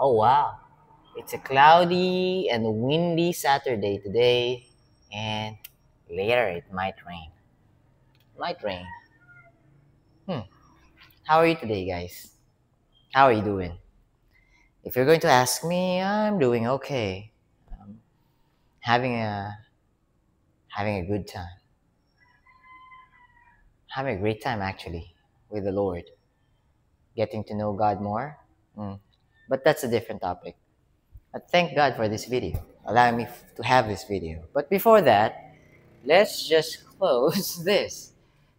Oh wow, it's a cloudy and windy Saturday today, and later it might rain. Might rain. Hmm. How are you today, guys? How are you doing? If you're going to ask me, I'm doing okay. Um, having a having a good time. Having a great time actually with the Lord. Getting to know God more. Hmm. But that's a different topic. But thank God for this video, allowing me to have this video. But before that, let's just close this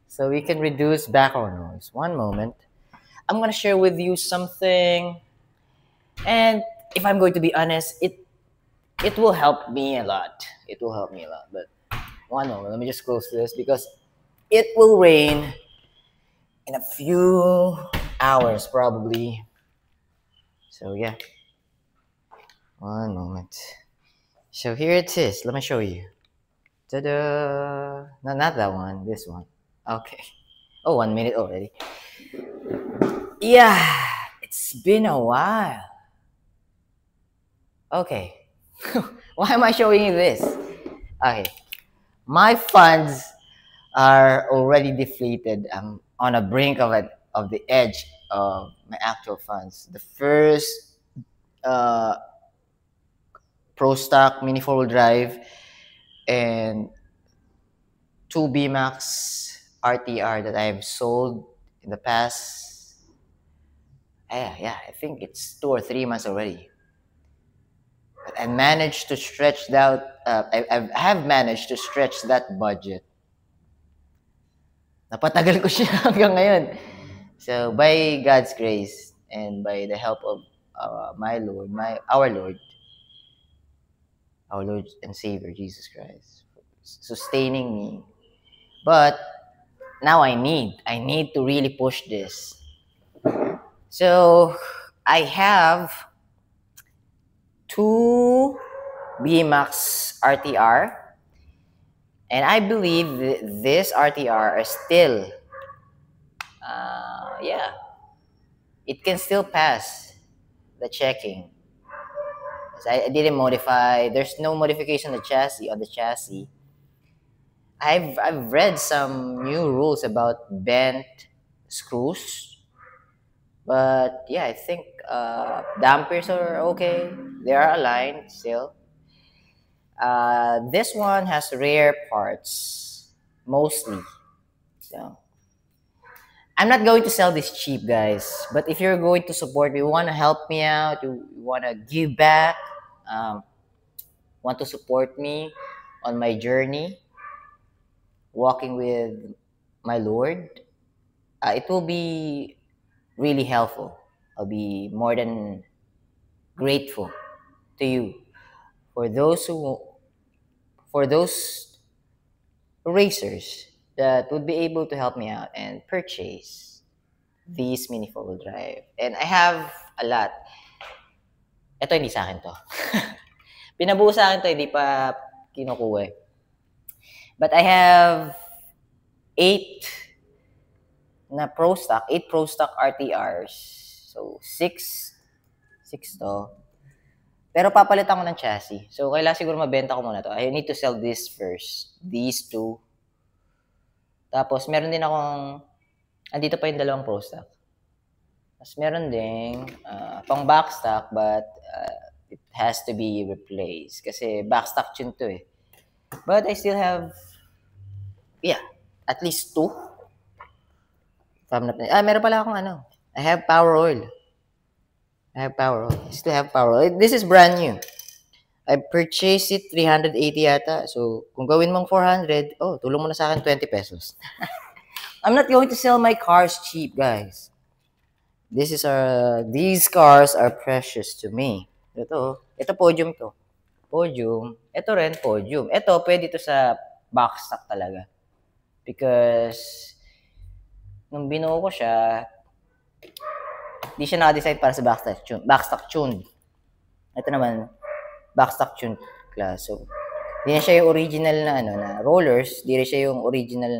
so we can reduce background noise. One moment. I'm gonna share with you something, and if I'm going to be honest, it will help me a lot. It will help me a lot. But one moment, let me just close this because it will rain in a few hours probably. So yeah, one moment. So here it is. Let me show you. Ta-da! No, not that one. This one. Okay. Oh, 1 minute already. Yeah, it's been a while. Okay. Why am I showing you this? Okay. My funds are already deflated. I'm on a brink of the edge of my actual funds. The first uh, Pro Stock Mini 4-wheel drive and two BMAX RTR that I've sold in the past. Yeah, I think it's 2 or 3 months already. But I managed to stretch that. I have managed to stretch that budget. Napatagal ko siya hanggang ngayon. So by God's grace and by the help of my Lord, our Lord and Savior Jesus Christ, sustaining me. But now I need to really push this. So I have two BMAX RTR, and I believe this RTR are still, yeah, it can still pass the checking. So I didn't modify. There's no modification on the chassis. I've read some new rules about bent screws, but yeah, I think dampers are okay. They are aligned still. This one has rare parts mostly. So I'm not going to sell this cheap, guys. But if you're going to support me, you want to help me out, you want to give back, um, want to support me on my journey, walking with my Lord, it will be really helpful. I'll be more than grateful to you for those racers that would be able to help me out and purchase these mini four-wheel drive. And I have a lot. Ito hindi sa akin to. Pinabuo sa akin to, hindi pa kinukuha eh. But I have 8 8 Pro Stock RTRs. So, 6 to. Pero papalitan ko ng chassis. So, kailangan siguro mabenta ko muna to. I need to sell this first. These two. Tapos, meron din akong, andito pa yung dalawang Pro Stock. Tapos, meron din pang backstock, but it has to be replaced. Kasi backstock yun to eh. But I still have, yeah, at least 2. Meron pala akong ano. I have Power Oil. I still have Power Oil. This is brand new. I purchased it 380 yata. So, kung gawin mong 400, tulong mo na sa akin 20 pesos. I'm not going to sell my cars cheap, guys. These cars are precious to me. Ito podium to. Podium. Ito rin, podium. Ito, pwede to sa backstock talaga. Because, nung binuo ko siya, di siya naka-decide para sa backstock tune. Ito naman, backstock tune class. So, di na siya yung original na na rollers, di rin siya yung original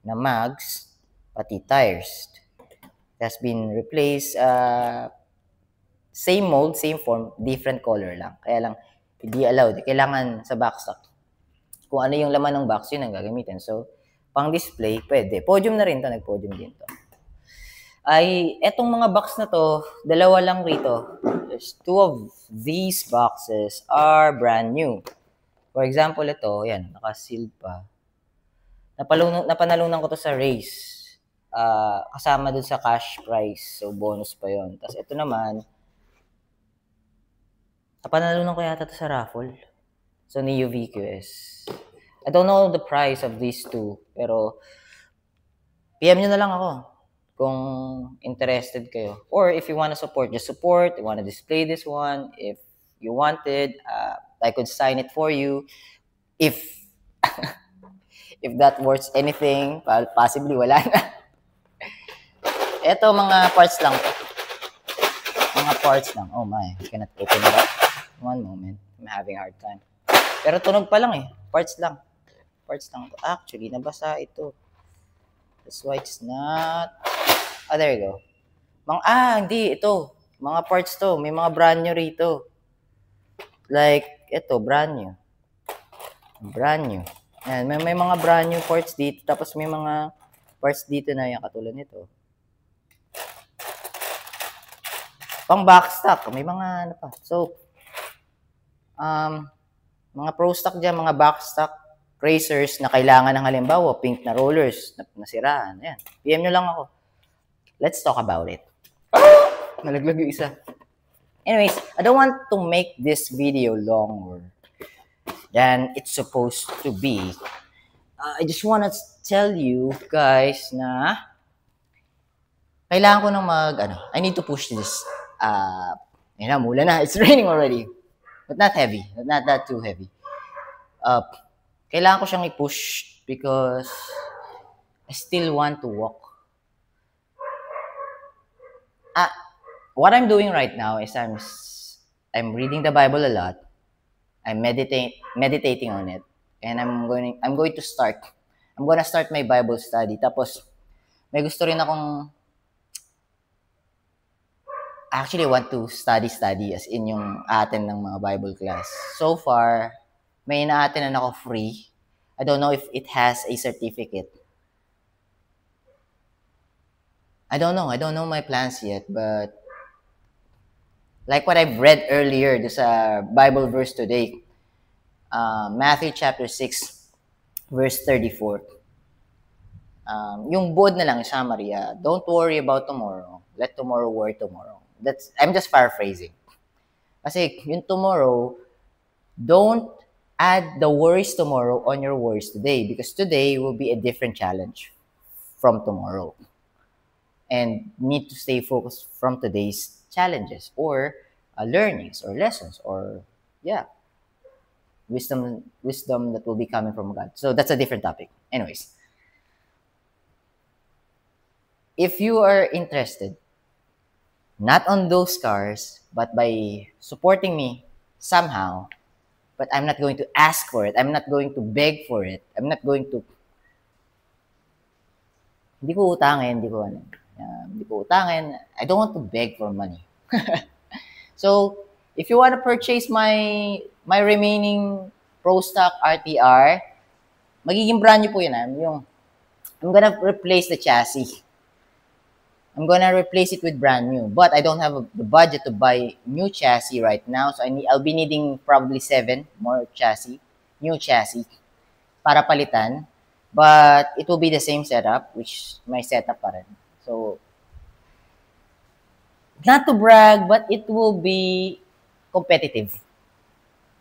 na mags, pati tires. It has been replaced Same mold, same form, different color lang. Kaya lang, hindi allowed. Kailangan sa backstock. Kung ano yung laman ng box, yun ang gagamitin. So, pang display, pwede. Podium na rin to, nag-podium din to. Ay, etong mga box na to, dalawa lang rito. There's 2 of these boxes are brand new. For example, ito, yan, naka-sealed pa. Napanalunan ko to sa race. Kasama dun sa cash prize. So, bonus pa yon. Tapos, ito naman, napanalunan ko yata to sa raffle. So, Neo VQS. I don't know the price of these two, pero PM nyo na lang ako kung interested kayo. Or if you want to support, just support. You want to display this one. If you wanted, I could sign it for you. If if that worth anything, possibly wala na. Ito, mga parts lang. Mga parts lang. Oh my, I cannot open it up. One moment. I'm having a hard time. Pero tunog pa lang eh. Parts lang. Parts lang. Actually, nabasa ito. That's why it's not... there you go. Hindi. Ito. Mga parts to. May mga brand new rito. Like, ito. Brand new. Brand new. Ayan, may mga brand new parts dito. Tapos may mga parts dito na yung katulad nito. Pang backstock. May mga ano pa. So, mga pro stock dyan, mga backstock racers na kailangan ng halimbawa, pink na rollers, nasiraan. Ayan. PM nyo lang ako. Let's talk about it. Nalaglag yung isa. Anyways, I don't want to make this video longer than it's supposed to be. I just want to tell you guys na kailangan ko nang I need to push this. Mula na. It's raining already. But not heavy. Not that too heavy. Kailangan ko siyang i-push because I still want to walk. What I'm doing right now is I'm reading the Bible a lot. I'm meditating on it, and I'm going to start. I'm gonna start my Bible study. Tapos may gusto rin akong actually want to study as in yung atin ng mga Bible class. So far, may ina-attend ako free. I don't know if it has a certificate. I don't know my plans yet, but like what I've read earlier, there's a Bible verse today, Matthew chapter 6, verse 34. Yung buod na lang, summary, don't worry about tomorrow. Let tomorrow worry tomorrow. I'm just paraphrasing. Kasi yung tomorrow, don't add the worries tomorrow on your worries today, because today will be a different challenge from tomorrow. And need to stay focused from today's challenges or learnings or lessons or wisdom that will be coming from God. So that's a different topic. Anyways, if you are interested, not on those cars, but by supporting me somehow, but I'm not going to ask for it. I'm not going to beg for it. I'm not going to... Hindi ko utangin. I don't want to beg for money. So, if you want to purchase my remaining Pro Stock RTR, magiging brand new po yun. I'm gonna replace the chassis. I'm gonna replace it with brand new. But I don't have the budget to buy new chassis right now. So, I'll be needing probably 7 more new chassis, para palitan. But it will be the same setup, which my setup pa rin. So, not to brag, but it will be competitive.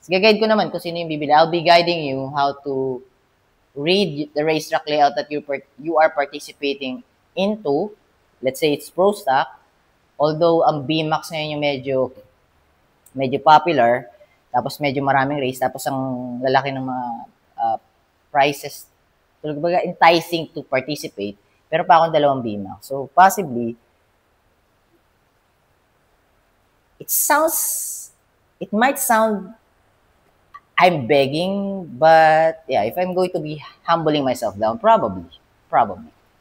So, guide ko naman kung sino yung bibili. I'll be guiding you how to read the racetrack layout that you are participating into. Let's say it's Pro Stock. Although ang BMAX ngayon yung medyo popular, tapos medyo maraming race, tapos ang lalaki ng mga prices, so, enticing to participate. Pero pa akong 2 BMAX. So, possibly, it might sound I'm begging, but yeah, if I'm going to be humbling myself down, probably.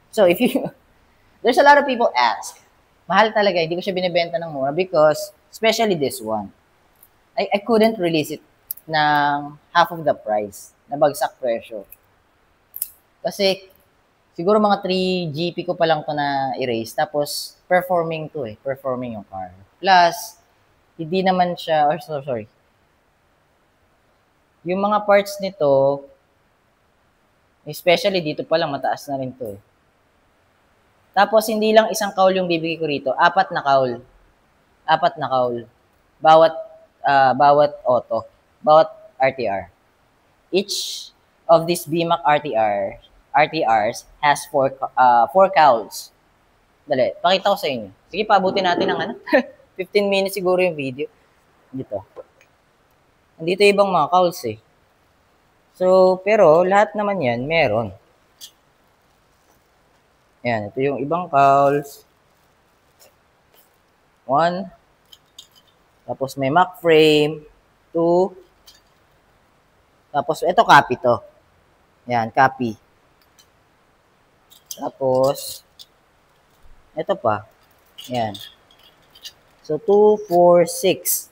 So, there's a lot of people ask, mahal talaga, hindi ko siya binibenta ng mura because Especially this one. I couldn't release it ng half of the price. Nabagsak presyo. Kasi siguro mga 3 GP ko pa lang to na erase. Tapos performing to eh. Performing yung car. Plus, hindi naman siya, or sorry. Yung mga parts nito, especially dito pa lang, mataas na rin to eh. Tapos, hindi lang isang kaul yung bibigay ko rito. 4 na kaul. 4 na kaul. Bawat auto. Bawat RTR. Each of these BMAC RTRs has 4 cowls. Dali, pakita ko sa inyo. Sige, paabutin natin ng 15 minutes siguro yung video. Dito. Andito ibang mga cowls eh. So, pero lahat naman yan, meron. Yan, ito yung ibang cowls. 1. Tapos may Mac frame. 2. Tapos, ito copy to. Yan, copy. Tapos, ito pa. Yan. So, 2, 4, 6.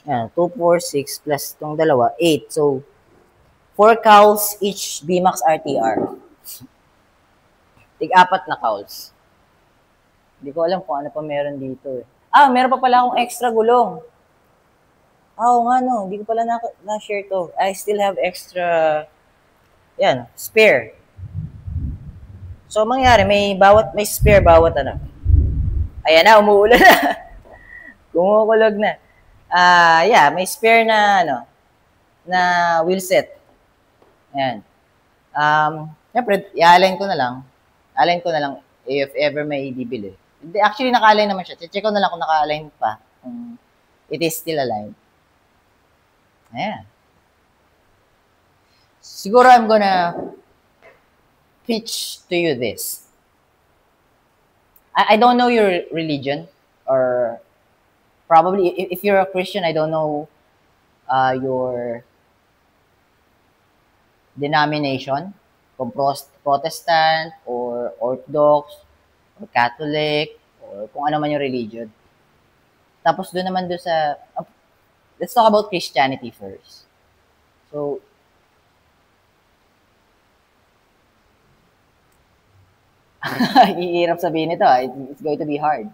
Yan, 2, 4, 6 plus itong dalawa, 8. So, 4 cowls each BMAX RTR. Tig-4 na cowls. Hindi ko alam kung ano pa meron dito eh. Meron pa pala akong extra gulong. Oo nga no, hindi ko pala na-share to. I still have extra, yan, spare. So, mangyari, may spare bawat ano. Ayan na, umuulan na. Kumukulog na. Yeah, may spare na, na wheel set. Ayan. Siyempre, i-align ko na lang. Align ko na lang if ever may bibili. Actually, naka-align naman siya. Check ko na lang kung naka-align pa. Kung it is still aligned. Ayan. Siguro I'm gonna pitch to you this. I don't know your religion, or probably if you're a Christian, I don't know your denomination, kung Protestant or Orthodox or Catholic or kung ano man yung religion. Tapos doon naman sa let's talk about Christianity first. So, ihirap sabihin ito. It's going to be hard.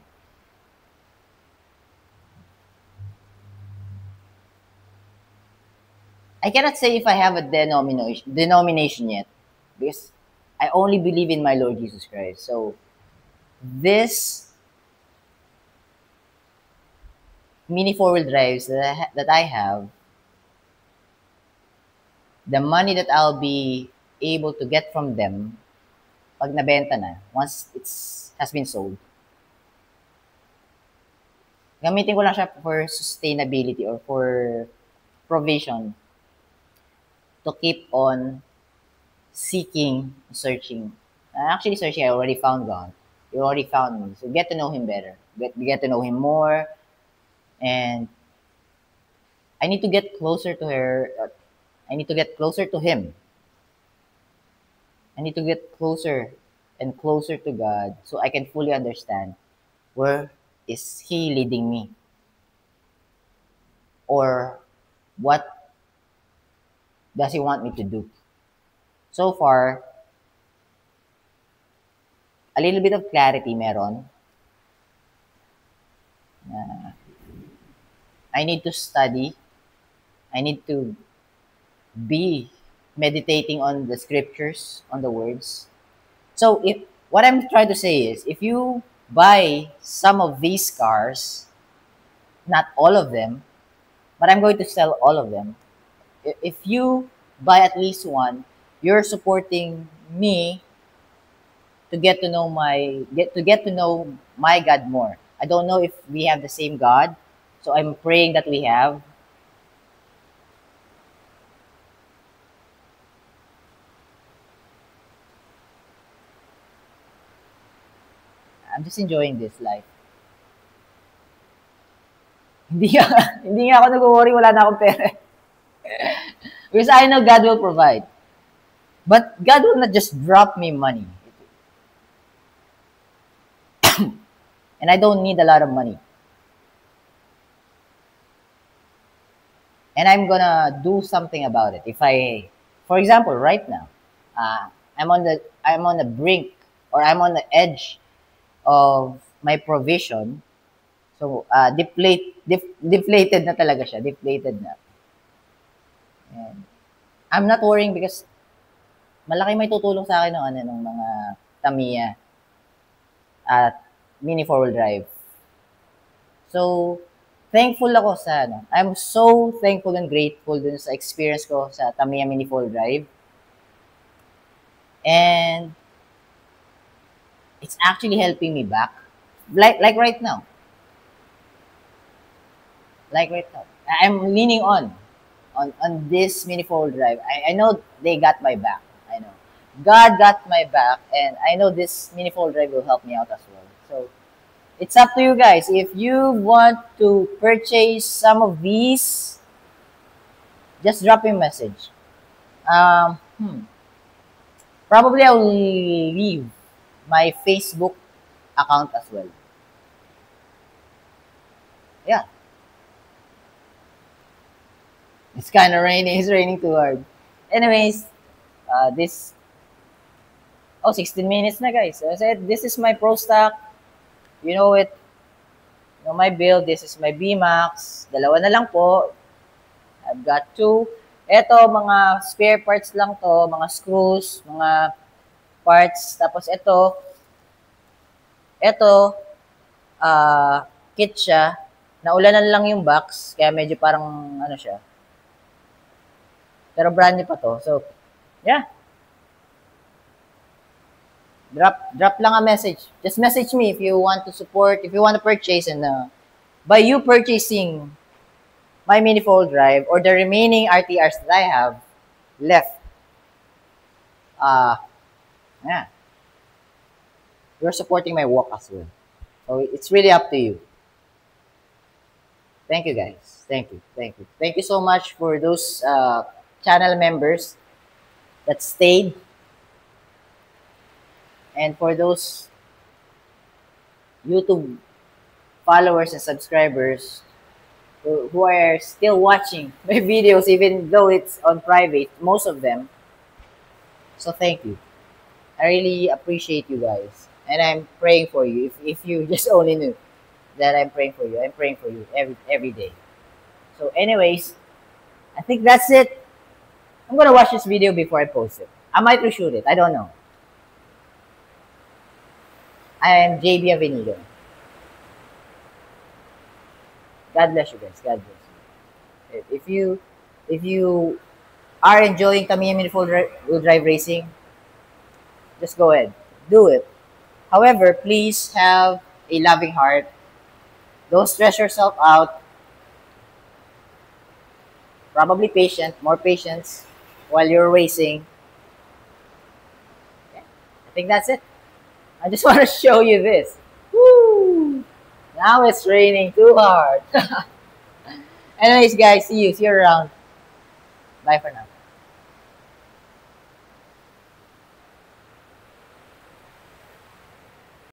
I cannot say if I have a denomination yet, because I only believe in my Lord Jesus Christ. So, this mini 4-wheel drives that I have, the money that I'll be able to get from them, pag nabenta na, once has been sold, gamitin ko lang siya for sustainability or for provision to keep on searching. Actually, searching, I already found God. You already found me. So get to know Him better. Get to know Him more. And I need to get closer to her. I need to get closer to Him. I need to get closer and closer to God so I can fully understand where is He leading me, or what does He want me to do. So far, a little bit of clarity meron. I need to study. I need to be meditating on the scriptures, on the words. So what I'm trying to say is, if you buy some of these cars, not all of them, but I'm going to sell all of them. If you buy at least one, you're supporting me to get to know my God more. I don't know if we have the same God, so I'm praying that we have. I'm just enjoying this life. Hindi nga ako nag-worry, wala na akong pera. Because I know God will provide. But God will not just drop me money. And I don't need a lot of money. and I'm gonna do something about it. If I, for example, right now, I'm on the brink, or I'm on the edge of my provision. So deflated na talaga siya, deflated na. And I'm not worrying because malaki may tutulong sa akin ng ano ng mga Tamiya at mini four-wheel drive. So, thankful ako sa ano. I'm so thankful and grateful dun sa experience ko sa Tamiya Mini 4 Drive. And it's actually helping me back. Like right now. Like right now. I'm leaning on this Mini 4 Drive. I know they got my back. I know. God got my back, and I know this Mini 4 Drive will help me out as well. So, it's up to you guys. If you want to purchase some of these, just drop me a message. Um, hmm. Probably I will leave my Facebook account as well. Yeah. It's kind of raining. It's raining too hard. Anyways, this... Oh, 16 minutes na guys. I said, this is my Pro Stock. You know it. You know my build. This is my B-Max. Dalawa na lang po. I've got two. Ito, mga spare parts lang to. Mga screws, mga parts. Tapos ito, kit siya. Naulanan lang yung box. Kaya medyo parang, ano siya. Pero brand new pa to. So, yeah. Drop lang a message. Just message me if you want to support, if you want to purchase, and by you purchasing my Mini 4 Drive or the remaining RTRs that I have left, yeah, you're supporting my walk as well. So it's really up to you. Thank you guys. Thank you. Thank you. Thank you so much for those channel members that stayed. And for those YouTube followers and subscribers who are still watching my videos, even though it's on private, most of them. So thank you. I really appreciate you guys. And I'm praying for you. If you just only knew that I'm praying for you. I'm praying for you every day. So anyways, I think that's it. I'm gonna watch this video before I post it. I might reshoot it. I don't know. I am JB Avenido. God bless you guys. God bless you. If you are enjoying Tamiya Mini 4-wheel drive racing, just go ahead. Do it. However, please have a loving heart. Don't stress yourself out. Probably patient, more patience while you're racing. Okay. I think that's it. I just want to show you this. Woo! Now it's raining too hard. Anyways, guys, see you around. Bye for now.